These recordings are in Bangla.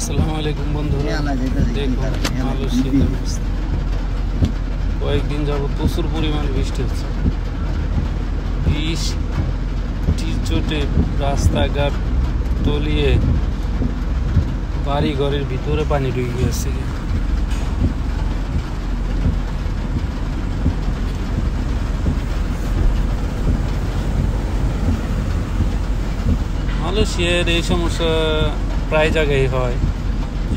আসসালামু আলাইকুম বন্ধুরা, দেখুন মালয়েশিয়ার অবস্থা। কয়েকদিন যাবত প্রচুর পরিমাণ বৃষ্টি হচ্ছে। বৃষ্টির চোটে রাস্তাঘাট তলিয়ে বাড়ি ঘরের ভিতরে পানি ঢুকে গেছে। মালয়েশিয়ার এই সমস্যা প্রায় জায়গায় হয়।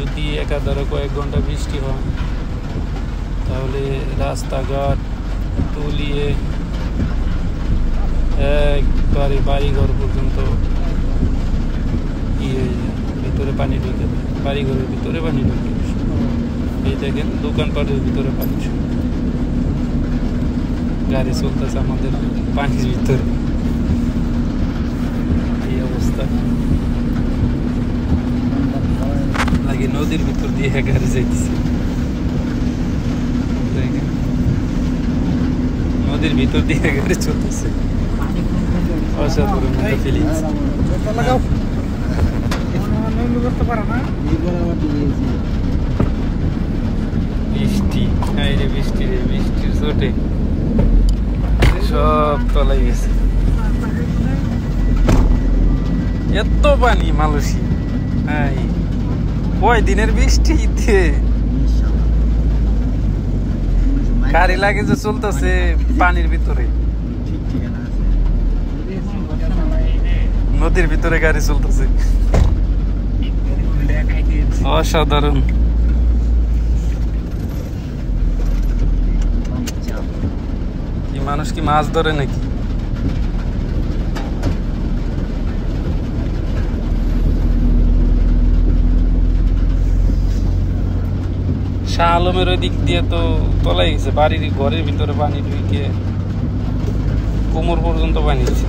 যদি একাধারে কয়েক ঘন্টা বৃষ্টি হয় তাহলে রাস্তাঘাট তলিয়ে একবারে বাড়িঘর পর্যন্ত ভিতরে পানি ঢুকে যায়। বাড়িঘরের ভিতরে পানি ঢুকে, এই দেখেন দোকানপাটের ভিতরে পানি, গাড়ি চলতেছে আমাদের পানির ভিতরে। এই অবস্থা লাগে, নদীর ভিতর দিয়ে গাড়ি যাইতেছে। নদীর ভিতর দিয়ে গাড়ি চলতেছে, অসাধারণ একটা ফিলিংস। বৃষ্টি বৃষ্টির চোটে সব তলাই গেছে। এত পানি মালয়েশিয়া, কয় দিনের বৃষ্টিতে গাড়ি লাগে যে চলতেছে পানির ভিতরে, নদীর ভিতরে গাড়ি চলতেছে, অসাধারণ। কি মানুষ কি মাছ ধরে নাকি? শাহ আলমের ওই দিক দিয়ে তো তলাই গেছে, বাড়ির ঘরের ভিতরে পানি ঢুকে কোমর পর্যন্ত পানি হয়েছে।